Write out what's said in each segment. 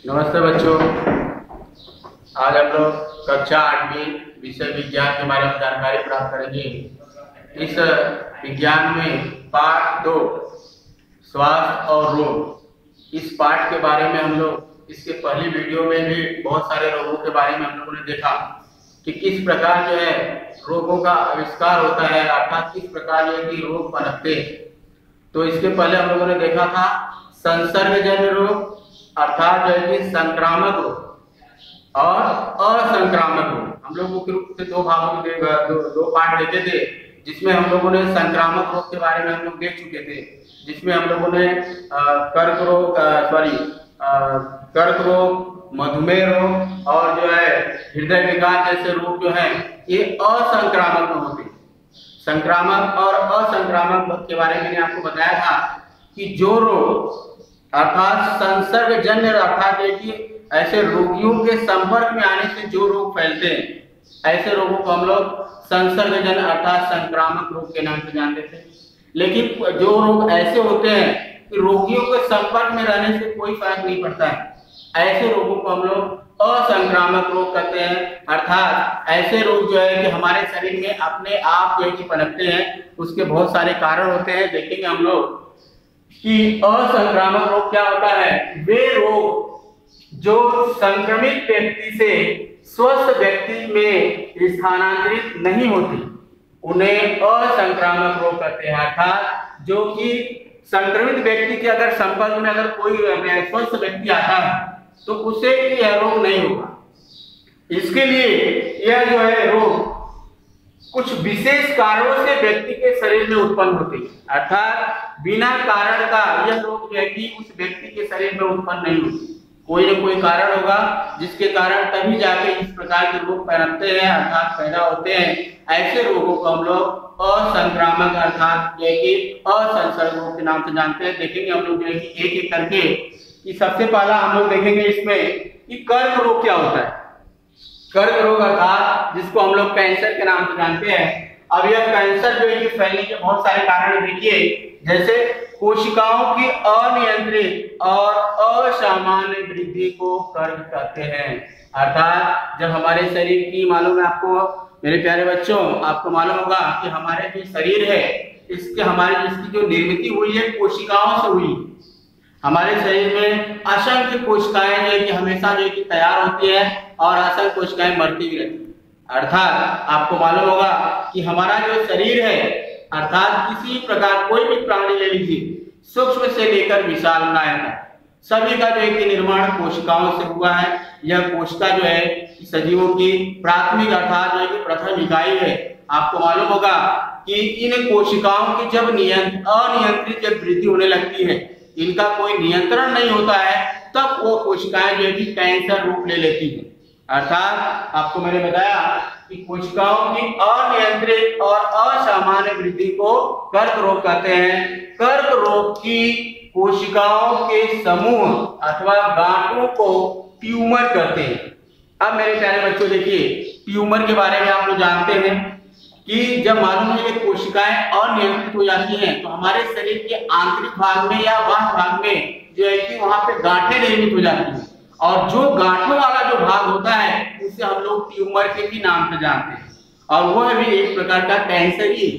नमस्ते बच्चों, आज हम लोग कक्षा 8वीं विषय विज्ञान के बारे में जानकारी प्राप्त करेंगे। इस विज्ञान में पाठ 2 स्वास्थ्य और रोग, इस पाठ के बारे में हम लोग इसके पहली वीडियो में भी बहुत सारे रोगों के बारे में हम लोगों ने देखा कि किस प्रकार जो है रोगों का आविष्कार होता है, अर्थात किस प्रकार जो है कि रोग पनपते हैं। तो इसके पहले हम लोगों ने देखा था संसर्गजन्य रोग अर्थात जो है कि संक्रामक रोग और असंक्रामक रोग। हम लोग मुख्य रूप से दो भागों में दो पार्ट देखे थे, जिसमें हम लोगों ने संक्रामक रोग के बारे में हम लोग देख चुके थे, जिसमें हम लोगों ने कर्क रोग, मधुमेह रोग और जो है हृदय विकार जैसे रोग जो है ये असंक्रामक रोग होते हैं। संक्रामक और असंक्रामक रोग के बारे में मैंने आपको बताया था कि जो रोग अर्थात संसर्गजन्य अर्थात कि ऐसे रोगियों के संपर्क में आने से जो रोग फैलते हैं, ऐसे रोगों को हम लोग संसर्गजन्य अर्थात संक्रामक रोग के नाम से जानते थे। लेकिन जो रोग ऐसे होते हैं कि रोगियों के संपर्क में रहने से कोई फर्क नहीं पड़ता है, ऐसे रोगों को हम लोग असंक्रामक रोग कहते हैं। अर्थात ऐसे रोग जो है कि हमारे शरीर में अपने आप जो है कि पनपते हैं, उसके बहुत सारे कारण होते हैं। देखेंगे हम लोग कि असंक्रामक रोग क्या होता है। वे रोग जो संक्रमित व्यक्ति से स्वस्थ व्यक्ति में स्थानांतरित नहीं होती, उन्हें असंक्रामक रोग कहते हैं। अर्थात जो कि संक्रमित व्यक्ति के अगर संपर्क में अगर कोई स्वस्थ व्यक्ति आता है तो उसे यह रोग नहीं होगा। इसके लिए यह जो है रोग कुछ विशेष कारणों से व्यक्ति के शरीर में उत्पन्न होते हैं। अर्थात बिना कारण का यह रोग जो है कि उस व्यक्ति के शरीर में उत्पन्न नहीं होती, कोई न कोई कारण होगा जिसके कारण तभी जाके इस प्रकार के रोग पनपते हैं अर्थात पैदा होते हैं। ऐसे रोगों को हम लोग असंक्रामक अर्थात जो है कि असंसर्ग रोग के नाम से जानते हैं। देखेंगे हम लोग जो है कि एक एक करके कि सबसे पहला हम लोग देखेंगे इसमें कि कर्क रोग क्या होता है। कर्क रोग अर्थात जिसको हम लोग कैंसर के नाम से जानते हैं। अब यह कैंसर जो है कि फैलने के बहुत सारे कारण देखिए, जैसे कोशिकाओं की अनियंत्रित और असामान्य वृद्धि को कर्क कहते हैं। अर्थात जब हमारे शरीर की, मालूम है आपको मेरे प्यारे बच्चों, आपको मालूम होगा कि हमारे जो शरीर है इसके इसकी जो निर्मित हुई है कोशिकाओं से हुई। हमारे शरीर में असंख्य कोशिकाएं जो है कि हमेशा जो है कि तैयार होती है और असंख्य कोशिकाएं मरती भी रहती है। अर्थात आपको मालूम होगा कि हमारा जो शरीर है अर्थात किसी प्रकार कोई भी प्राणी ले लीजिए, सूक्ष्म से लेकर विशाल तक सभी का जो है कि निर्माण कोशिकाओं से हुआ है। यह कोशिका जो है सजीवों की प्राथमिक अर्थात जो है कि प्रथम इकाई है। आपको मालूम होगा कि इन कोशिकाओं की जब अनियंत्रित जब वृद्धि होने लगती है, इनका कोई नियंत्रण नहीं होता है, तब वो कोशिकाएं जो है कि कैंसर रूप ले लेती हैं। अर्थात आपको मैंने बताया कि कोशिकाओं की अनियंत्रित और असामान्य वृद्धि को कर्क रोग कहते हैं। कर्क रोग की कोशिकाओं के समूह अथवा गांठों को ट्यूमर कहते हैं। अब मेरे प्यारे बच्चों देखिए, ट्यूमर के बारे में आप लोग जानते हैं कि जब मालूम है कि कोशिकाएं अनियंत्रित हो जाती हैं तो हमारे शरीर के आंतरिक भाग में या बाह्य भाग में जो है कि वहां पे गांठें निर्मित हो जाती हैं, और जो गांठों वाला जो भाग होता है उसे हम लोग ट्यूमर के भी नाम से जानते हैं, और वह भी एक प्रकार का कैंसर ही है।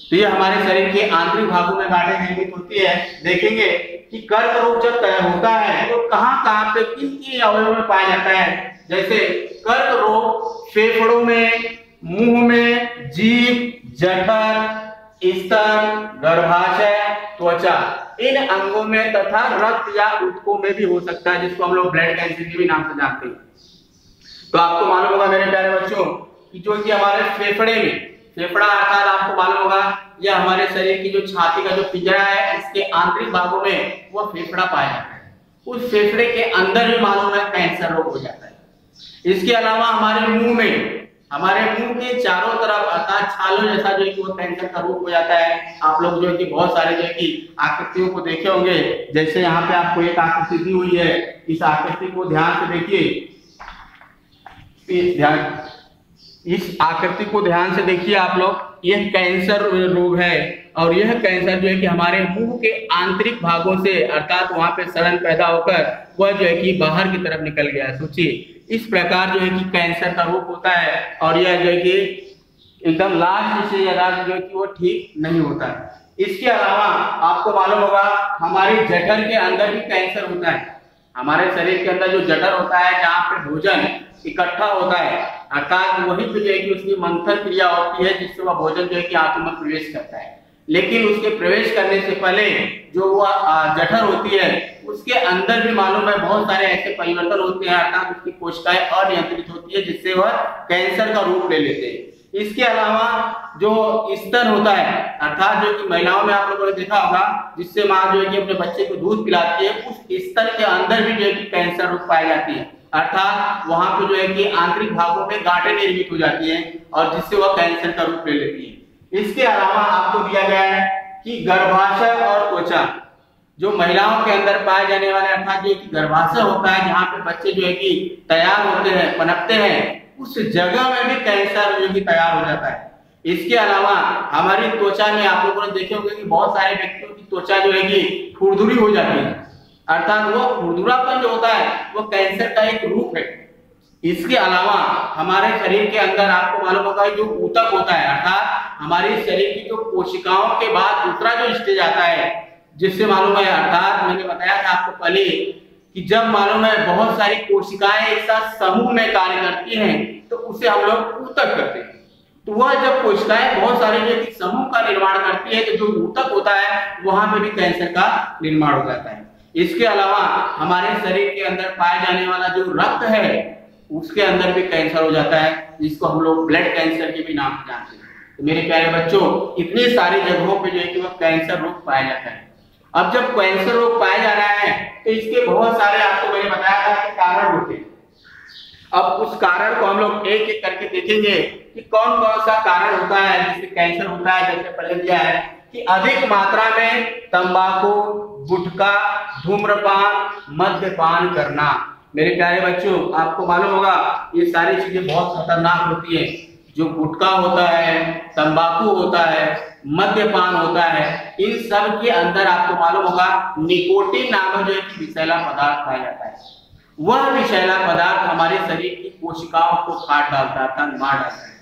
तो ये हमारे शरीर के आंतरिक भागों में गांठें निर्मित होती है। देखेंगे कि कर्क रोग जब होता है तो कहां पे किन अवयवों में पाया जाता है। जैसे कर्क रोग फेफड़ों में, मुंह में, जीभ, जठर, स्तन, गर्भाशय, त्वचा, इन अंगों में तथा रक्त या ऊतकों में भी हो सकता है, जिसको हम लोग ब्लड कैंसर के भी नाम से जानते हैं। तो आपको मालूम होगा मेरे प्यारे बच्चों कि जो कि हमारे फेफड़े में, फेफड़ा अर्थात आपको मालूम होगा यह हमारे शरीर की जो छाती का जो पिंजरा है इसके आंतरिक भागों में वह फेफड़ा पाया जाता है। उस फेफड़े के अंदर भी मालूम है कैंसर रोग हो जाता है। इसके अलावा हमारे मुंह में, हमारे मुंह के चारों तरफ अर्थात छालों जैसा जो है कि वो कैंसर का रोग हो जाता है। आप लोग जो है कि बहुत सारे जो है कि आकृतियों को देखे होंगे, जैसे यहाँ पे आपको एक आकृति दी हुई है, इस आकृति को ध्यान से देखिए, इस आकृति को ध्यान से देखिए आप लोग, यह कैंसर रोग है और यह कैंसर जो है कि हमारे मुंह के आंतरिक भागों से अर्थात वहां पे सड़न पैदा होकर वह जो है कि बाहर की तरफ निकल गया। सोचिए, इस प्रकार जो है कि कैंसर का रूप होता है और यह जो है कि एकदम लास्ट से जो है कि वो ठीक नहीं होता है। इसके अलावा आपको मालूम होगा हमारे जठर के अंदर भी कैंसर होता है। हमारे शरीर के अंदर जो जठर होता है जहाँ पे भोजन इकट्ठा होता है अर्थात वही पे जो है कि उसकी मंथन क्रिया होती है जिससे वह भोजन जो है कि आंतों में प्रवेश करता है। लेकिन उसके प्रवेश करने से पहले जो वह जठर होती है उसके अंदर भी मालूम है बहुत सारे ऐसे परिवर्तन होते हैं अर्थात उसकी कोशिकाएं अनियंत्रित होती है जिससे वह कैंसर का रूप ले लेते हैं। इसके अलावा जो स्तन होता है अर्थात जो कि महिलाओं में आप लोगों ने देखा होगा जिससे माँ जो है कि अपने बच्चे को दूध पिलाती है, उस स्तन के अंदर भी जो है कि कैंसर रूप पाई जाती है अर्थात वहां पे जो है कि आंतरिक भागों में गांठें निर्मित हो जाती हैं और जिससे वह कैंसर का रूप ले लेती है। इसके अलावा आपको दिया गया है कि गर्भाशय और त्वचा जो महिलाओं के अंदर पाए जाने वाले अर्थात जो कि गर्भाशय होता है जहाँ पे बच्चे जो है कि तैयार होते हैं पनपते हैं उस जगह में भी कैंसर जो कि तैयार हो जाता है। इसके अलावा हमारी त्वचा में आप लोगों ने देखे होंगे कि बहुत सारे व्यक्तियों की त्वचा जो है कि खुरदुरी हो जाती है अर्थात वो खुरदुरापन जो होता है वो कैंसर का एक रूप है। इसके अलावा हमारे शरीर के अंदर आपको मालूम होगा जो ऊतक होता है अर्थात हमारे शरीर की जो कोशिकाओं के बाद दूसरा जो स्टेज आता है जिससे मालूम है अर्थात मैंने बताया था आपको पहले कि जब मालूम है बहुत सारी कोशिकाएं एक साथ समूह में कार्य करती हैं तो उसे हम लोग ऊतक कहते हैं। तो वह जब कोशिकाएं बहुत सारे जो समूह का निर्माण करती है तो जो ऊतक होता है वहां पे भी कैंसर का निर्माण हो जाता है। इसके अलावा हमारे शरीर के अंदर पाया जाने वाला जो रक्त है उसके अंदर भी कैंसर हो जाता है जिसको हम लोग ब्लड कैंसर के भी नाम से जानते हैं। तो मेरे प्यारे बच्चों इतनी सारी जगहों पे जो है कि वह कैंसर रोग पाया जाता है। अब जब कैंसर रोग पाया जा रहा है तो इसके बहुत सारे आपको मैंने बताया था कि कारण होते हैं। अब उस कारण को हम लोग एक एक करके देखेंगे कि कौन कौन सा कारण होता है जिससे कैंसर होता है। जैसे पहले दिया है कि अधिक मात्रा में तंबाकू, गुटखा, धूम्रपान, मद्यपान करना। मेरे प्यारे बच्चों आपको मालूम होगा ये सारी चीजें बहुत खतरनाक होती है। जो गुटखा होता है, तंबाकू होता है, मद्यपान होता है, इन सब के अंदर आपको मालूम होगा निकोटीन नामक जो एक विषैला पदार्थ पाया जाता है। वह विषैला पदार्थ हमारे शरीर की कोशिकाओं को काट डालता है, मार डालता है।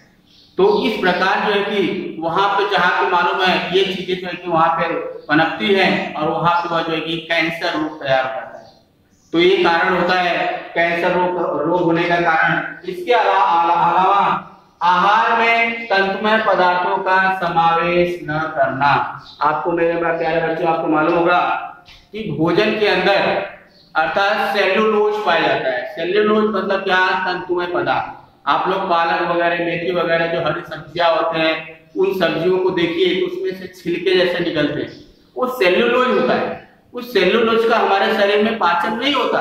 तो इस प्रकार जो है कि वहां पे जहाँ पे मालूम है ये चीजें जो है कि वहां पे पनपती है और वहां पे वह जो है कि कैंसर रोग तैयार हो जाता है। तो ये कारण होता है कैंसर रोग होने का कारण। इसके अलावा आहार में तंतुमय पदार्थों का समावेश न करना। आपको मेरे प्यारे बच्चों आपको मालूम होगा कि भोजन के अंदर अर्थात सेल्यूलोज पाया जाता है। सेल्यूलोज मतलब क्या? तंतुमय पदार्थ। आप लोग पालक वगैरह, मेथी वगैरह जो हरी सब्जियां होते हैं उन सब्जियों को देखिए तो उसमें से छिलके जैसे निकलते हैं, वो सेल्यूलोज होता है। उस सेल्यूलोज का हमारे शरीर में पाचन नहीं होता,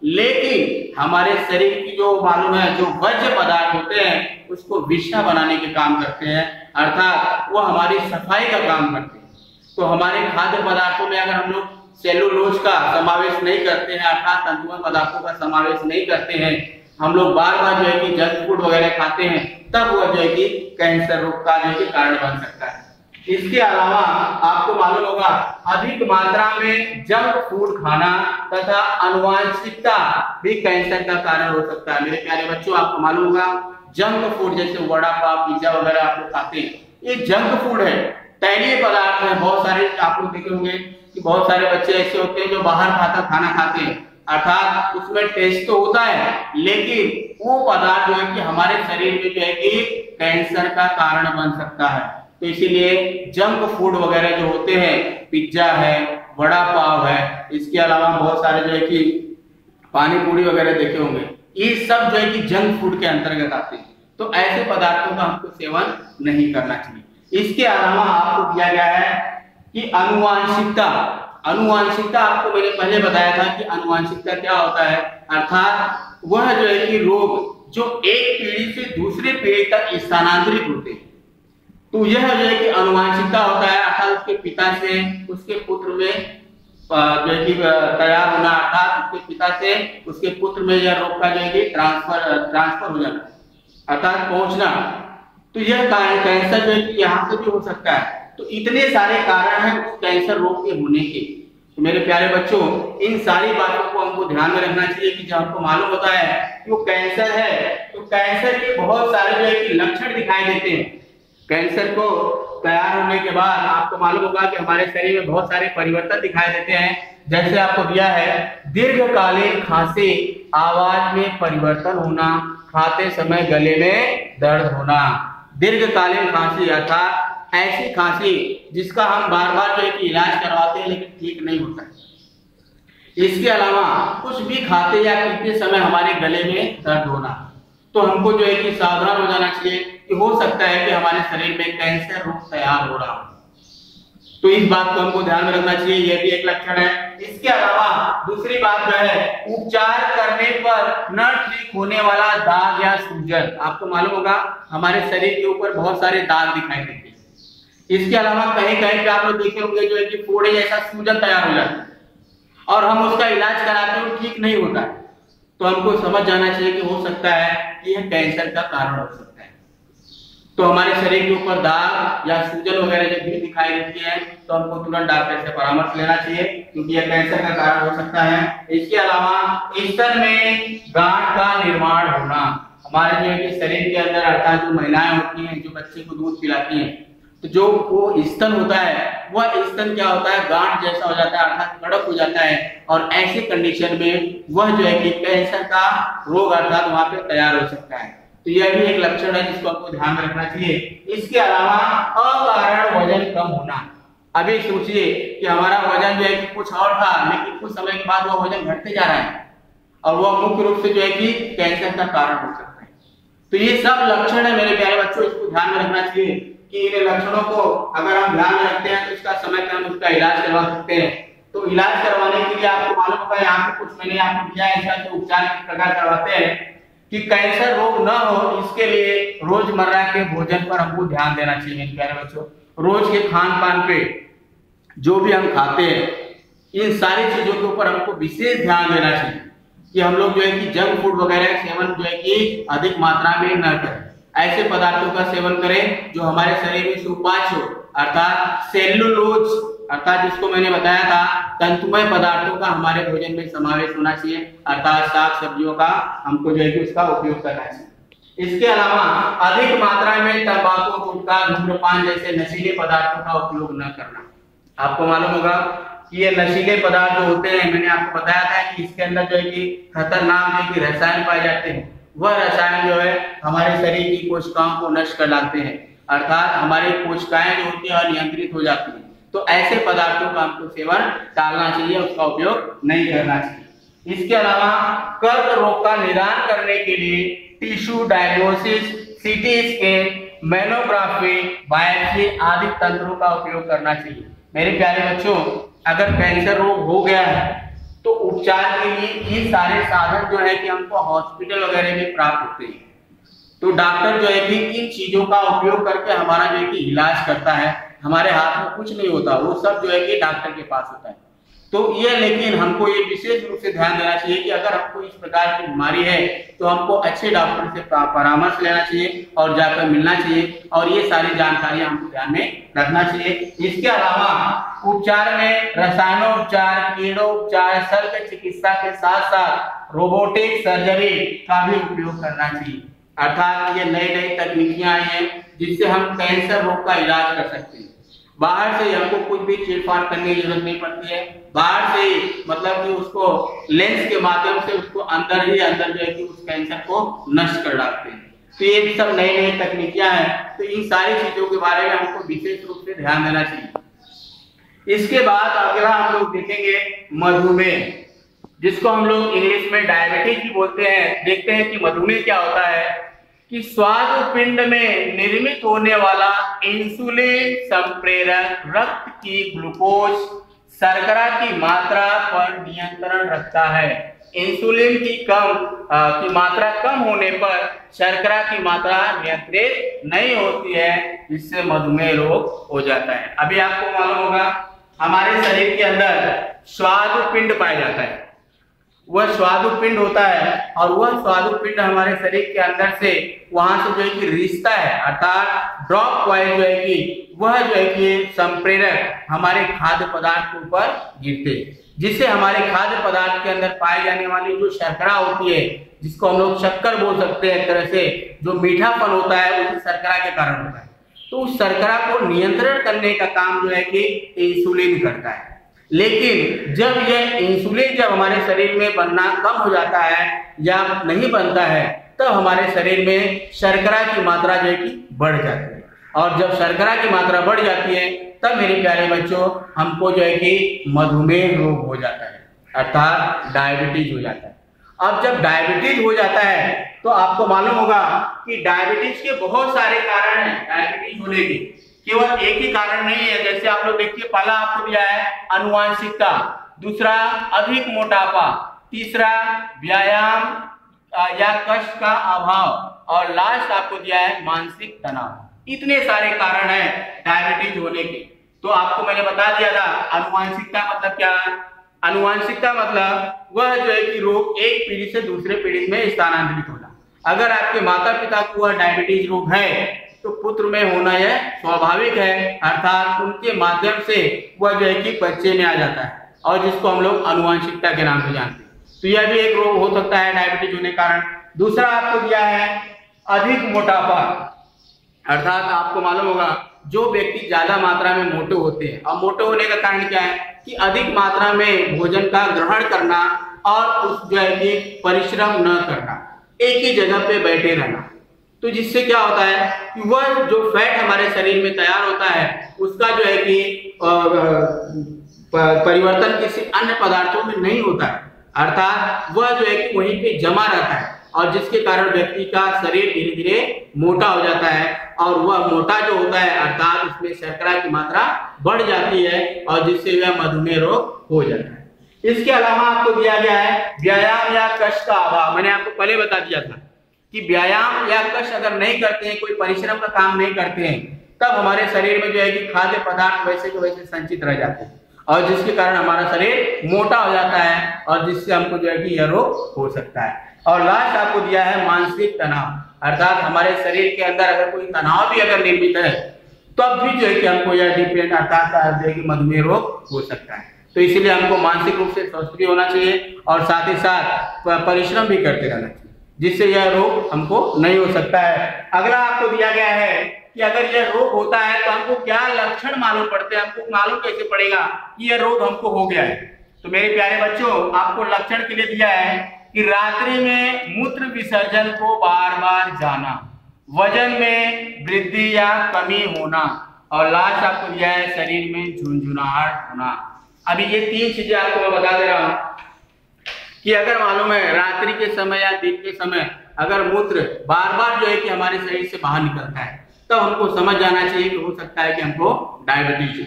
लेकिन हमारे शरीर की जो मालूम है जो वर्ज्य पदार्थ होते हैं उसको विषा बनाने के काम करते हैं अर्थात वो हमारी सफाई का काम करते हैं। तो हमारे खाद्य पदार्थों में अगर हम लोग सेल्यूलोज का समावेश नहीं करते हैं अर्थात तंतुमय पदार्थों का समावेश नहीं करते हैं, हम लोग बार बार जो है कि जंक फूड वगैरह खाते हैं, तब वह जो है कि कैंसर रोग का जो है कारण बन सकता है। इसके अलावा आपको मालूम होगा अधिक मात्रा में जंक फूड खाना तथा आनुवांशिकता भी कैंसर का कारण हो सकता है। मेरे प्यारे बच्चों आपको मालूम होगा जंक फूड जैसे वड़ा पाव, पिज्जा वगैरह आप लोग खाते हैं, ये जंक फूड है, तैलीय पदार्थ है। बहुत सारे आप लोग देखे होंगे कि बहुत सारे बच्चे ऐसे होते हैं जो बाहर खाना खाते हैं अर्थात उसमें टेस्ट तो होता है लेकिन वो पदार्थ जो है कि हमारे शरीर में जो है कि कैंसर का कारण बन सकता है। तो इसीलिए जंक फूड वगैरह जो होते हैं, पिज्जा है, वड़ा पाव है, इसके अलावा बहुत सारे जो है कि पानी पूरी वगैरह देखे होंगे, ये सब जो है कि जंक फूड के अंतर्गत आते हैं। तो ऐसे पदार्थों का हमको सेवन नहीं करना चाहिए। इसके अलावा आपको दिया गया है कि आनुवांशिकता। आनुवांशिकता आपको मैंने पहले बताया था कि आनुवांशिकता क्या होता है अर्थात वह जो है कि रोग जो एक पीढ़ी से दूसरी पीढ़ी तक स्थानांतरित होते हैं। तो यह जो है कि आनुवांशिकता होता है अर्थात उसके पिता से उसके पुत्र में जो है कि तैयार होना अर्थात उसके पिता से उसके पुत्र में यह रोग का जो है कि ट्रांसफर हो जाना अर्थात पहुंचना। तो यह कैंसर जो है कि यहाँ से भी हो सकता है तो इतने सारे कारण हैं उस कैंसर रोग के होने के। तो मेरे प्यारे बच्चों, इन सारी बातों को हमको ध्यान में रखना चाहिए कि जब हमको मालूम होता है कि वो कैंसर है, तो कैंसर के बहुत सारे जो है कि लक्षण दिखाई देते हैं। कैंसर को तैयार होने के बाद आपको मालूम होगा कि हमारे शरीर में बहुत सारे परिवर्तन दिखाई देते हैं। जैसे आपको दिया है दीर्घकालीन खांसी, आवाज में परिवर्तन होना, खाते समय गले में दर्द होना। दीर्घकालीन खांसी अर्थात ऐसी खांसी जिसका हम बार बार जो है कि इलाज करवाते हैं लेकिन ठीक नहीं होता है। इसके अलावा कुछ भी खाते या पीते समय हमारे गले में दर्द होना। तो हमको जो है कि सावधान हो जाना चाहिए कि हो सकता है कि हमारे शरीर में कैंसर रोग तैयार हो रहा हो। तो इस बात को हमको ध्यान में रखना चाहिए, यह भी एक लक्षण है। इसके अलावा दूसरी बात जो है, उपचार करने पर न ठीक होने वाला दाग या सूजन। आपको मालूम होगा हमारे शरीर के ऊपर बहुत सारे दाग दिखाई देते हैं। इसके अलावा कहीं कहीं पे आप लोग देखे होंगे जो है कि फोड़े जैसा सूजन तैयार हो जाता है और हम उसका इलाज कराते हैं ठीक नहीं होता है। तो हमको समझ जाना चाहिए कि हो सकता है कि यह कैंसर का कारण हो सकता है। तो हमारे शरीर के ऊपर दाग या सूजन वगैरह जब भी दिखाई देती है तो हमको तुरंत डॉक्टर से परामर्श लेना चाहिए, क्योंकि यह कैंसर का कारण हो सकता है। इसके अलावा स्तन में गांठ का निर्माण होना। हमारे जो है कि शरीर के अंदर अर्थात जो महिलाएं होती हैं जो बच्चे को दूध पिलाती हैं, तो जो वो स्तन होता है वह स्तन क्या होता है, गांठ जैसा हो जाता है अर्थात कड़क हो जाता है। और ऐसे कंडीशन में वह जो है कि कैंसर का रोग अर्थात वहां पे तैयार हो सकता है। तो यह भी एक लक्षण है जिसको आपको ध्यान में रखना चाहिए। इसके अलावा अकारण वजन कम होना। अभी सोचिए कि हमारा वजन जो है कि कुछ और था लेकिन कुछ समय के बाद वह वजन घटते जा रहा है और वह मुख्य रूप से जो है कि कैंसर का कारण हो सकता है। तो ये सब लक्षण है मेरे प्यारे बच्चों, इसको ध्यान में रखना चाहिए कि इन लक्षणों को अगर हम ध्यान में रखते हैं तो इसका समय पे हम उसका इलाज करवा सकते हैं। तो इलाज करवाने के लिए आपको मालूम होगा यहाँ पे कुछ मैंने आपको दिया है, इसका उपचार किस प्रकार करवाते हैं कि कैंसर रोग न हो इसके लिए रोजमर्रा के भोजन पर हमको ध्यान देना चाहिए मेरे प्यारे बच्चों। रोज के खान पान पे जो भी हम खाते हैं इन सारी चीजों के ऊपर हमको विशेष ध्यान देना चाहिए कि हम लोग जो है कि जंक फूड वगैरह का सेवन जो है कि अधिक मात्रा में न करें। ऐसे पदार्थों का सेवन करें जो हमारे शरीर में सुपाच्य हो अर्थात सेलुलोज अर्थात जिसको मैंने बताया था तंतुमय पदार्थों का हमारे भोजन में समावेश होना चाहिए, अर्थात साग सब्जियों का हमको जो है कि उसका उपयोग करना चाहिए। इसके अलावा अधिक मात्रा में तंबाकू, गुटखा, धूम्रपान जैसे नशीले पदार्थों का उपयोग न करना। आपको मालूम होगा कि ये नशीले पदार्थ जो होते हैं, मैंने आपको बताया था कि इसके अंदर जो है कि खतरनाक जो है कि रसायन पाए जाते हैं। वह रसायन जो है हमारे शरीर की कोशिकाओं को नष्ट कर डालते हैं, अर्थात हमारी कोशिकाएं जो होती है अनियंत्रित हो जाती हैं। तो ऐसे पदार्थों का हमको सेवन टालना चाहिए, उसका उपयोग नहीं करना चाहिए। इसके अलावा कर्क रोग का निदान करने के लिए tissue diagnosis, CT scan, mammography, biopsy आदि तंत्रों का उपयोग करना चाहिए। मेरे प्यारे बच्चों, अगर कैंसर रोग हो गया है तो उपचार के लिए ये सारे साधन जो है कि हमको हॉस्पिटल वगैरह में प्राप्त होते हैं। तो डॉक्टर जो है कि इन चीजों का उपयोग करके हमारा जो है कि इलाज करता है। हमारे हाथ में कुछ नहीं होता, वो सब जो है कि डॉक्टर के पास होता है। तो ये लेकिन हमको ये विशेष रूप से ध्यान देना चाहिए कि अगर हमको इस प्रकार की बीमारी है तो हमको अच्छे डॉक्टर से परामर्श लेना चाहिए और जाकर मिलना चाहिए और ये सारी जानकारी हमको ध्यान में रखना चाहिए। इसके अलावा उपचार में रसायनोपचार, कीड़ोपचार, शल्य चिकित्सा के साथ साथ रोबोटिक सर्जरी का भी उपयोग करना चाहिए, अर्थात ये नई नई तकनीकियां आई हैं जिससे हम कैंसर रोग का इलाज कर सकते हैं। बाहर से हमको कुछ भी चीरफाड़ करने की जरूरत नहीं पड़ती है, बाहर से मतलब कि उसको लेंस के माध्यम से उसको अंदर ही अंदर जो है कि उस कैंसर को नष्ट कर डालते हैं। तो ये भी सब नई नई तकनीकियां हैं। तो इन सारी चीजों के बारे में हमको विशेष रूप से ध्यान देना चाहिए। इसके बाद अगला हम लोग देखेंगे मधुमेह, जिसको हम लोग इंग्लिश में डायबिटीज भी बोलते हैं। देखते हैं कि मधुमेह क्या होता है कि स्वादुपिंड में निर्मित होने वाला इंसुलिन संप्रेरक रक्त की ग्लूकोज शर्करा की मात्रा पर नियंत्रण रखता है। इंसुलिन की मात्रा कम होने पर शर्करा की मात्रा नियंत्रित नहीं होती है, जिससे मधुमेह रोग हो जाता है। अभी आपको मालूम होगा हमारे शरीर के अंदर स्वादुपिंड पाया जाता है। वह स्वादुपिंड होता है और वह स्वादुपिंड हमारे शरीर के अंदर से वहां से जो है कि रिश्ता है, अर्थात ड्रॉप कॉइल जो है कि वह जो है कि संप्रेरक हमारे खाद्य पदार्थ के ऊपर गिरते, जिससे हमारे खाद्य पदार्थ के अंदर पाई जाने वाली जो शर्करा होती है, जिसको हम लोग शक्कर बोल सकते हैं, एक तरह से जो मीठापन होता है उसी शर्करा के कारण होता है। तो उस शर्करा को नियंत्रण करने का काम जो है कि इंसुलिन करता है। लेकिन जब यह इंसुलिन जब हमारे शरीर में बनना कम हो जाता है या नहीं बनता है, तब हमारे शरीर में शर्करा की मात्रा जो है कि बढ़ जाती है। और जब शर्करा की मात्रा बढ़ जाती है तब मेरे प्यारे बच्चों हमको जो है कि मधुमेह रोग हो जाता है, अर्थात डायबिटीज हो जाता है। अब जब डायबिटीज हो जाता है तो आपको मालूम होगा कि डायबिटीज के बहुत सारे कारण हैं। डायबिटीज होने के केवल एक ही कारण नहीं है। जैसे आप लोग देखिए, पहला आपको दिया है आनुवंशिकता, दूसरा अधिक मोटापा, तीसरा व्यायाम या कष्ट का अभाव और लास्ट आपको दिया है मानसिक तनाव। इतने सारे कारण हैं डायबिटीज होने के। तो आपको मैंने बता दिया था आनुवंशिकता मतलब क्या है। आनुवंशिकता मतलब वह जो है कि रोग एक पीढ़ी से दूसरे पीढ़ी में स्थानांतरित होना। अगर आपके माता पिता को वह डायबिटीज रोग है तो पुत्र में होना यह स्वाभाविक है, अर्थात उनके माध्यम से वह जो है कि बच्चे में आ जाता है और जिसको हम लोग आनुवंशिकता के नाम से जानते हैं। तो यह भी एक रोग हो सकता है डायबिटीज होने के कारण। दूसरा आपको दिया है अधिक मोटापा, अर्थात आपको मालूम होगा जो व्यक्ति ज्यादा मात्रा में मोटे होते हैं, और मोटे होने का कारण क्या है कि अधिक मात्रा में भोजन का ग्रहण करना और उस जो है कि परिश्रम न करना, एक ही जगह पे बैठे रहना। तो जिससे क्या होता है कि वह जो फैट हमारे शरीर में तैयार होता है उसका जो है कि परिवर्तन किसी अन्य पदार्थों में नहीं होता है, अर्थात वह जो है कि वहीं पे जमा रहता है और जिसके कारण व्यक्ति का शरीर धीरे धीरे मोटा हो जाता है और वह मोटा जो होता है अर्थात उसमें शर्करा की मात्रा बढ़ जाती है और जिससे वह मधुमेह रोग हो जाता है। इसके अलावा आपको दिया गया है व्यायाम या कष्ट का अभाव। मैंने आपको पहले बता दिया था कि व्यायाम या कष्ट अगर नहीं करते हैं, कोई परिश्रम का काम नहीं करते हैं, तब हमारे शरीर में जो है कि खाद्य पदार्थ वैसे के वैसे संचित रह जाते हैं और जिसके कारण हमारा शरीर मोटा हो जाता है और जिससे हमको जो है कि यह रोग हो सकता है। और लास्ट आपको दिया है मानसिक तनाव, अर्थात हमारे शरीर के अंदर अगर कोई तनाव भी अगर निर्मित है तब भी जो है कि हमको यह डिपेंड अर्थात जो है कि मधुमेह रोग हो सकता है। तो इसलिए हमको मानसिक रूप से स्वस्थ भी होना चाहिए और साथ ही साथ परिश्रम भी करते रहना चाहिए, जिससे यह रोग हमको नहीं हो सकता है। अगला आपको दिया गया है कि अगर यह रोग होता है तो हमको क्या लक्षण मालूम पड़ते हैं, हमको मालूम कैसे पड़ेगा कि यह रोग हमको हो गया है। तो मेरे प्यारे बच्चों आपको लक्षण के लिए दिया है कि रात्रि में मूत्र विसर्जन को बार बार जाना, वजन में वृद्धि या कमी होना और लास्ट आपको दिया है शरीर में झुंझुनाहट होना। अभी ये तीन चीजें आपको मैं बता दे रहा हूं कि अगर मालूम है रात्रि के समय या दिन के समय अगर मूत्र बार बार जो है कि हमारे शरीर से बाहर निकलता है तब हमको समझ जाना चाहिए कि हो सकता है कि हमको डायबिटीज हो।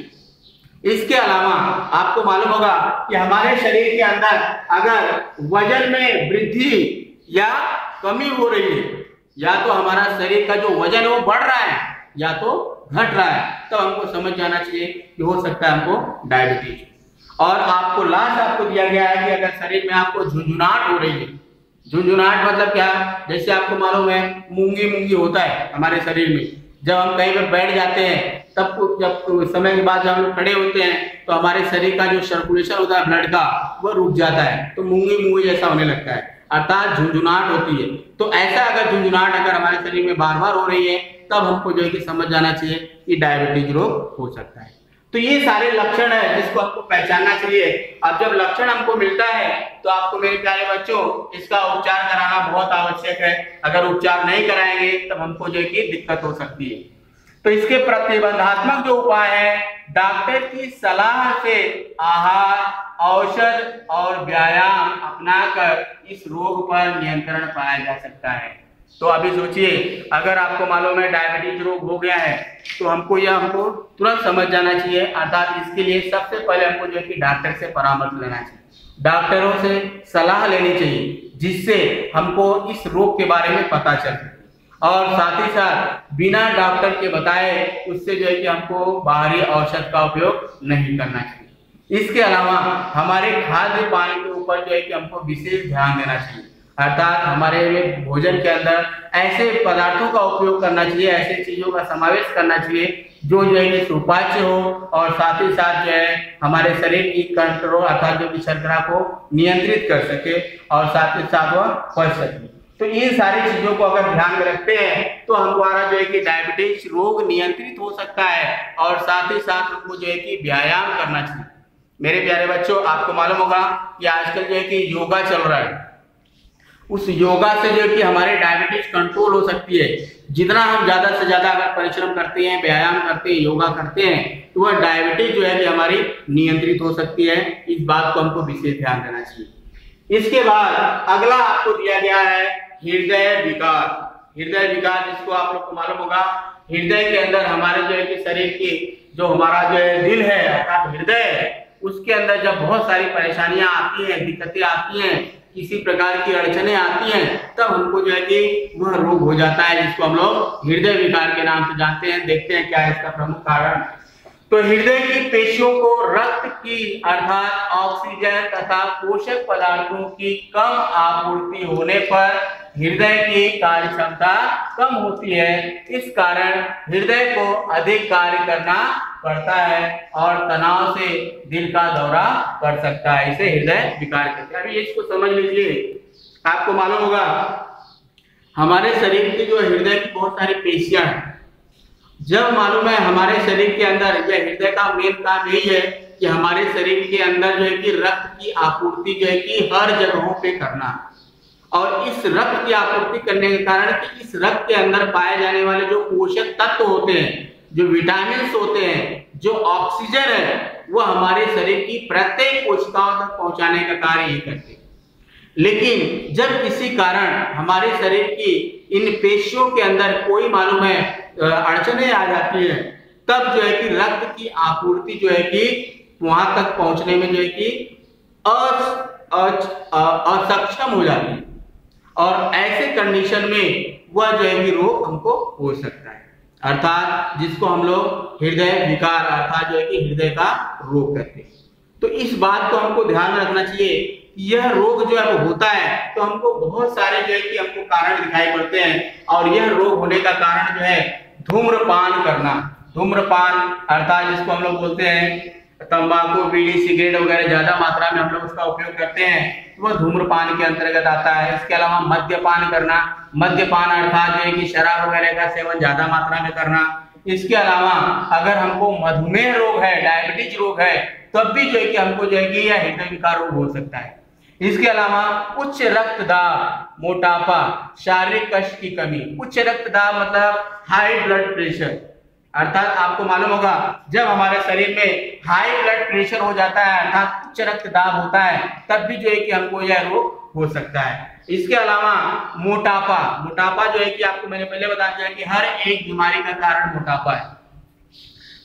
इसके अलावा आपको मालूम होगा कि हमारे शरीर के अंदर अगर वजन में वृद्धि या कमी हो रही है, या तो हमारा शरीर का जो वजन है वो बढ़ रहा है या तो घट रहा है, तो हमको समझ जाना चाहिए कि हो सकता है हमको डायबिटीज। और आपको लास्ट आपको दिया गया है कि अगर शरीर में आपको झुंझुनाहट हो रही है, झुंझुनाहट मतलब क्या, जैसे आपको मालूम है मूंगी मूंगी होता है हमारे शरीर में, जब हम कहीं पर बैठ जाते हैं तब जब समय के बाद जब हम लोग खड़े होते हैं तो हमारे शरीर का जो सर्कुलेशन होता है ब्लड का वो रुक जाता है, तो मूंगी मूंगी जैसा होने लगता है, अर्थात झुंझुनाहट होती है। तो ऐसा अगर झुंझुनाहट अगर हमारे शरीर में बार बार हो रही है तब हमको जो है कि समझ जाना चाहिए कि डायबिटीज रोग हो सकता है। तो ये सारे लक्षण है जिसको आपको पहचानना चाहिए। अब जब लक्षण हमको मिलता है तो आपको मेरे प्यारे बच्चों इसका उपचार कराना बहुत आवश्यक है। अगर उपचार नहीं कराएंगे तब हमको जो है कि दिक्कत हो सकती है। तो इसके प्रतिबंधात्मक जो उपाय है, डॉक्टर की सलाह से आहार, औषध और व्यायाम अपनाकर इस रोग पर नियंत्रण पाया जा सकता है। तो अभी सोचिए अगर आपको मालूम है डायबिटीज रोग हो गया है तो हमको तुरंत समझ जाना चाहिए, अर्थात इसके लिए सबसे पहले हमको जो है कि डॉक्टर से परामर्श लेना चाहिए, डॉक्टरों से सलाह लेनी चाहिए, जिससे हमको इस रोग के बारे में पता चल सके और साथ ही साथ बिना डॉक्टर के बताए उससे जो है कि हमको बाहरी औषध का उपयोग नहीं करना चाहिए। इसके अलावा हमारे खाद्य पान के ऊपर जो है कि हमको विशेष ध्यान देना चाहिए, अर्थात हमारे भोजन के अंदर ऐसे पदार्थों का उपयोग करना चाहिए, ऐसे चीजों का समावेश करना चाहिए जो है कि सुपाच्य हो और साथ ही साथ जो है हमारे शरीर की कंट्रोल अर्थात जो कि शर्करा को नियंत्रित कर सके और साथ ही साथ वह पच सके। तो इन सारी चीजों को अगर ध्यान में रखते हैं तो हमारा जो है कि डायबिटीज रोग नियंत्रित हो सकता है और साथ ही साथ हमको जो है कि व्यायाम करना चाहिए। मेरे प्यारे बच्चों, आपको मालूम होगा कि आजकल जो है कि योगा चल रहा है, उस योगा से जो है कि हमारे डायबिटीज कंट्रोल हो सकती है। जितना हम ज्यादा से ज्यादा अगर परिश्रम करते हैं, व्यायाम करते हैं, योगा करते हैं तो वह डायबिटीज जो है कि हमारी नियंत्रित हो सकती है। इस बात को हमको विशेष ध्यान देना चाहिए। इसके बाद अगला आपको दिया गया है हृदय विकार। हृदय विकार जिसको आप लोग को मालूम होगा, हृदय के अंदर हमारे जो है कि शरीर की जो हमारा जो है दिल है अर्थात हृदय है, उसके अंदर जब बहुत सारी परेशानियां आती हैं, दिक्कतें आती हैं, किसी प्रकार की अड़चने आती हैं, तब हमको जो है कि वह रोग हो जाता है जिसको हम लोग हृदय विकार के नाम से जानते हैं। देखते हैं क्या है इसका प्रमुख कारण। तो हृदय की पेशियों को रक्त की अर्थात ऑक्सीजन तथा पोषक पदार्थों की कम आपूर्ति होने पर हृदय की कार्य क्षमता कम होती है। इस कारण हृदय को अधिक कार्य करना पड़ता है और तनाव से दिल का दौरा पड़ सकता है। इसे हृदय विकार कहते हैं। अभी इसको समझ लीजिए, आपको मालूम होगा हमारे शरीर की जो हृदय की बहुत सारी पेशियां हैं। जब मालूम है हमारे शरीर के अंदर यह हृदय का मेन काम यही है कि हमारे शरीर के अंदर जो है कि रक्त की आपूर्ति जो है कि हर जगहों पे करना, और इस रक्त की आपूर्ति करने के कारण कि इस रक्त के अंदर पाए जाने वाले जो पोषक तत्व होते हैं, जो विटामिन होते हैं, जो ऑक्सीजन है, वह हमारे शरीर की प्रत्येक कोशिकाओं तक पहुंचाने का कार्य ये करते हैं। लेकिन जब किसी कारण हमारे शरीर की इन पेशियों के अंदर कोई मालूम है अड़चने आ जाती है, तब जो है कि रक्त की आपूर्ति जो है कि वहां तक पहुंचने में जो है कि असक्षम हो जाती है, और ऐसे कंडीशन में वह जो है कि रोग हमको हो सकता है, अर्थात जिसको हम लोग हृदय विकार अर्थात जो है कि हृदय का रोग कहते हैं। तो इस बात को हमको ध्यान में रखना चाहिए। यह रोग जो है वो होता है तो हमको बहुत सारे जो है कि हमको कारण दिखाई पड़ते हैं, और यह रोग होने का कारण जो है धूम्रपान करना। धूम्रपान अर्थात जिसको हम लोग बोलते हैं तंबाकू, बीड़ी, सिगरेट वगैरह ज्यादा मात्रा में हम लोग उसका उपयोग करते हैं, तो वह धूम्रपान के अंतर्गत आता है। इसके अलावा मद्यपान करना, मद्यपान अर्थात जो है कि शराब वगैरह का सेवन ज्यादा मात्रा में करना। इसके अलावा अगर हमको मधुमेह रोग है, डायबिटीज रोग है, तब भी जो है कि हमको जो है कि यह हृदय विकार रोग हो सकता है। इसके अलावा उच्च रक्तदाब, मोटापा, शारीरिक कष्ट की कमी। उच्च रक्तदाब मतलब हाई ब्लड प्रेशर, अर्थात आपको मालूम होगा जब हमारे शरीर में हाई ब्लड प्रेशर हो जाता है अर्थात उच्च रक्तदाब होता है, तब भी जो है कि हमको यह रोग हो सकता है। इसके अलावा मोटापा, मोटापा जो है कि आपको मैंने पहले बता दिया कि हर एक बीमारी का कारण मोटापा है,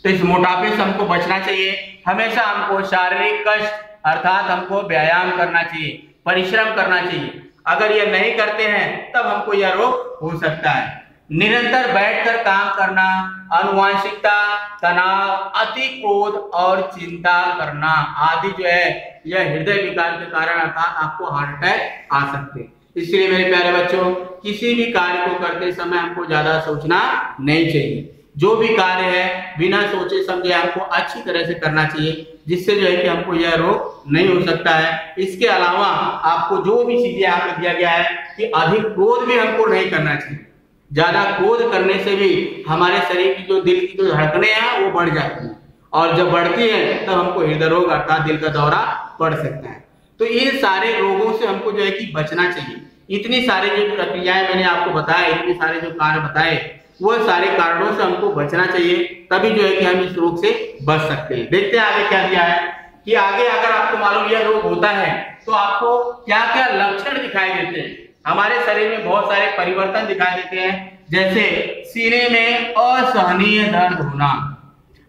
तो इस मोटापे से हमको बचना चाहिए। हमेशा हमको शारीरिक कष्ट अर्थात हमको व्यायाम करना चाहिए, परिश्रम करना चाहिए। अगर यह नहीं करते हैं तब हमको यह रोग हो सकता है। निरंतर बैठकर काम करना, अनुवांशिकता, तनाव, अति क्रोध और चिंता करना आदि जो है यह हृदय विकार के कारण अर्थात आपको हार्ट अटैक आ सकते हैं। इसलिए मेरे प्यारे बच्चों, किसी भी कार्य को करते समय हमको ज्यादा सोचना नहीं चाहिए। जो भी कार्य है बिना सोचे समझे हमको अच्छी तरह से करना चाहिए, जिससे जो है कि हमको यह रोग नहीं हो सकता है। इसके अलावा आपको जो भी चीजें यहाँ पे दिया गया है कि अधिक क्रोध भी हमको नहीं करना चाहिए। ज्यादा क्रोध करने से भी हमारे शरीर की जो दिल की जो धड़कनें हैं वो बढ़ जाती हैं, और जब बढ़ती है तब हमको हृदय रोग अर्थात दिल का दौरा पड़ सकता है। तो इन सारे रोगों से हमको जो है कि बचना चाहिए। इतनी सारी जो प्रक्रियाएं मैंने आपको बताया, इतने सारे जो कार्य बताए, वह सारे कारणों से हमको बचना चाहिए, तभी जो है कि हम इस रोग से बच सकते हैं। देखते हैं आगे क्या दिया है कि आगे अगर आपको मालूम यह रोग होता है तो आपको क्या क्या लक्षण दिखाई देते हैं। हमारे शरीर में बहुत सारे परिवर्तन दिखाई देते हैं, जैसे सीने में असहनीय दर्द होना,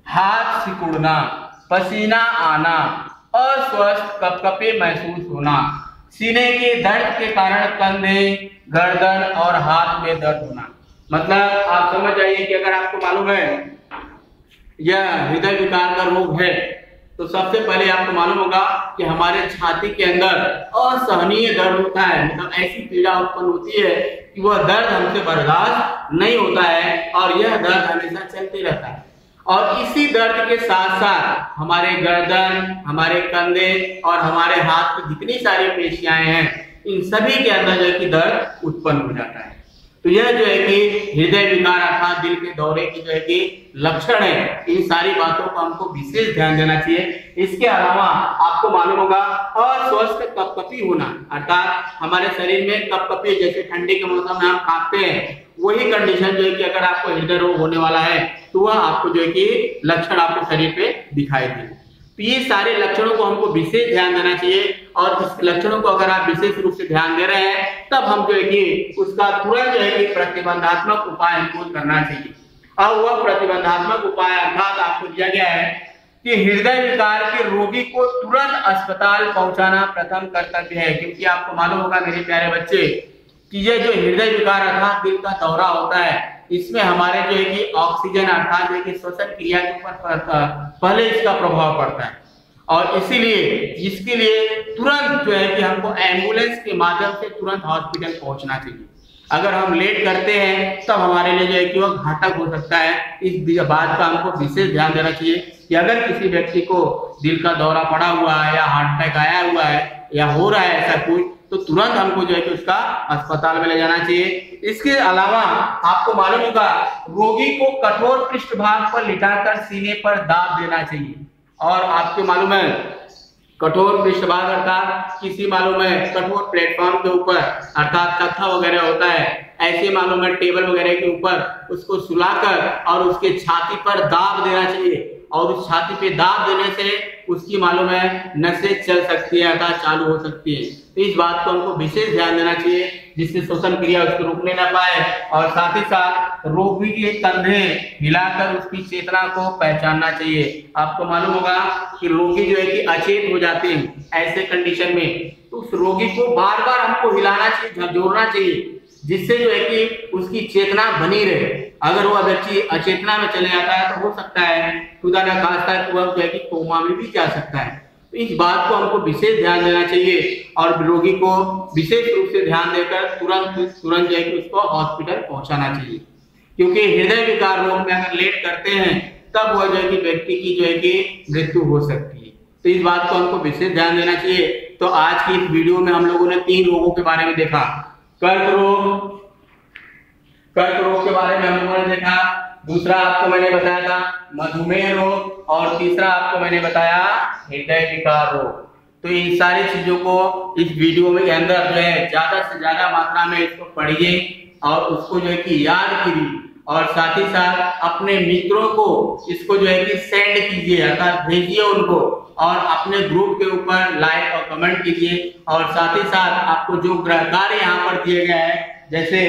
हाथ सिकुड़ना, पसीना आना, अस्वस्थ कपकपे महसूस होना, सीने के दर्द के कारण कंधे, गर्दन और हाथ में दर्द होना। मतलब आप समझ जाइए कि अगर आपको मालूम है यह हृदय विकार का रोग है तो सबसे पहले आपको मालूम होगा कि हमारे छाती के अंदर असहनीय दर्द होता है, मतलब ऐसी पीड़ा उत्पन्न होती है कि वह दर्द हमसे बर्दाश्त नहीं होता है और यह दर्द हमेशा चलते रहता है। और इसी दर्द के साथ साथ हमारे गर्दन, हमारे कंधे और हमारे हाथ की जितनी सारी पेशियां हैं, इन सभी के अंदर जो है कि दर्द उत्पन्न हो जाता है। तो यह जो है कि हृदय विकार अर्थात दिल के दौरे की जो है कि लक्षण है। इन सारी बातों को हमको विशेष ध्यान देना चाहिए। इसके अलावा आपको मालूम होगा अस्वस्थ कपकपी होना, अर्थात हमारे शरीर में कपकपी, जैसे ठंडी के मौसम में हम कांपते हैं, वही कंडीशन जो है कि अगर आपको हृदय रोग होने वाला है तो वह आपको जो है कि लक्षण आपके शरीर पे दिखाई दे। तो ये सारे लक्षणों को हमको विशेष ध्यान देना चाहिए और इस लक्षणों को अगर आप विशेष रूप से ध्यान दे रहे हैं तब हम जो है कि उसका तुरंत जो है कि प्रतिबंधात्मक उपाय हमको करना चाहिए। अब वह प्रतिबंधात्मक उपाय अर्थात आपको दिया गया है कि हृदय विकार के रोगी को तुरंत अस्पताल पहुंचाना प्रथम कर्तव्य है, क्योंकि आपको मालूम होगा मेरे प्यारे बच्चे कि यह जो हृदय विकार अर्थात दिल का दौरा होता है, इसमें हमारे जो है कि ऑक्सीजन अर्थात जो है कि श्वसन क्रिया के ऊपर पहले इसका प्रभाव पड़ता है और इसीलिए इसके लिए तुरंत जो है कि हमको एम्बुलेंस के माध्यम से तुरंत हॉस्पिटल पहुंचना चाहिए। अगर हम लेट करते हैं तब हमारे लिए जो है कि वह घातक हो सकता है। इस बात का हमको विशेष ध्यान देना चाहिए कि अगर किसी व्यक्ति को दिल का दौरा पड़ा हुआ है या हार्ट अटैक आया हुआ है या हो रहा है ऐसा कुछ, तो तुरंत हमको जो है कि उसका अस्पताल में ले जाना चाहिए। इसके अलावा आपको मालूम होगा रोगी को कठोर पृष्ठभाग पर लिटाकर सीने पर दाब देना चाहिए। और आपको मालूम है कठोर पृष्ठभाग अर्थात किसी मालूम है कठोर प्लेटफॉर्म के ऊपर अर्थात तख्ता वगैरह होता है, ऐसे मालूम है टेबल वगैरह के ऊपर उसको सुलाकर और उसके छाती पर दाब देना चाहिए और उस छाती पे दाब देने से उसकी मालूम है नसें चल सकती है अर्थात चालू हो सकती है। तो इस बात को हमको विशेष ध्यान देना चाहिए जिससे श्वसन क्रिया उसको रुकने ना पाए और साथ ही साथ रोगी के कंधे हिलाकर उसकी चेतना को पहचानना चाहिए। आपको मालूम होगा कि रोगी जो है कि अचेत हो जाते हैं ऐसे कंडीशन में, तो उस रोगी को बार बार हमको हिलाना चाहिए, झकझोरना चाहिए, जिससे जो है कि उसकी चेतना बनी रहे। अगर वह व्यक्ति अचेतना में चले जाता है तो हो सकता है खुदा न खास्ता वह जो है कि कोमा में भी जा सकता है। तो इस बात को हमको विशेष ध्यान देना चाहिए और रोगी को विशेष रूप से ध्यान देकर तुरंत जो है कि उसको हॉस्पिटल पहुंचाना चाहिए, क्योंकि हृदय विकार रोग में अगर लेट करते हैं तब वह जो है कि व्यक्ति की जो है कि मृत्यु हो सकती है। तो इस बात को हमको विशेष ध्यान देना चाहिए। तो आज की इस वीडियो में हम लोगों ने 3 रोगों के बारे में देखा। कर्क रोग के बारे में हम लोगों ने देखा, दूसरा आपको मैंने बताया था मधुमेह रोग और तीसरा आपको मैंने बताया हृदय विकार रोग। तो इन सारी चीजों को इस वीडियो में अंदर जो है ज्यादा से ज्यादा मात्रा में इसको पढ़िए और उसको जो है कि याद कीजिए और साथ ही साथ अपने मित्रों को इसको जो है कि सेंड कीजिए अर्थात भेजिए उनको और अपने ग्रुप के ऊपर लाइक और कमेंट कीजिए। और साथ ही साथ आपको जो गृह कार्य यहाँ पर दिए गए हैं जैसे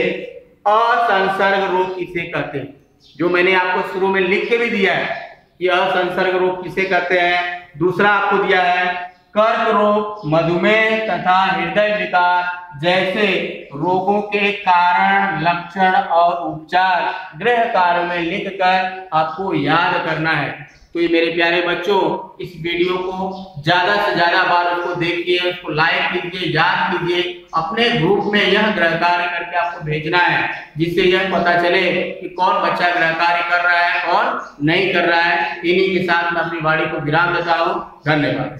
असंसर्ग रोग किसे कहते हैं, जो मैंने आपको शुरू में लिख के भी दिया है कि असंसर्ग रोग किसे कहते हैं। दूसरा आपको दिया है कर्क रोग, मधुमेह तथा हृदय विकार जैसे रोगों के कारण, लक्षण और उपचार गृह कार्य में लिखकर आपको याद करना है। तो ये मेरे प्यारे बच्चों इस वीडियो को ज्यादा से ज्यादा बार उसको देखिए, उसको लाइक कीजिए, याद कीजिए, अपने ग्रुप में यह गृह कार्य करके आपको भेजना है जिससे यह पता चले कि कौन बच्चा गृह कार्य कर रहा है कौन नहीं कर रहा है। इन्हीं के साथ मैं अपनी वाणी को विराम देता हूँ। धन्यवाद।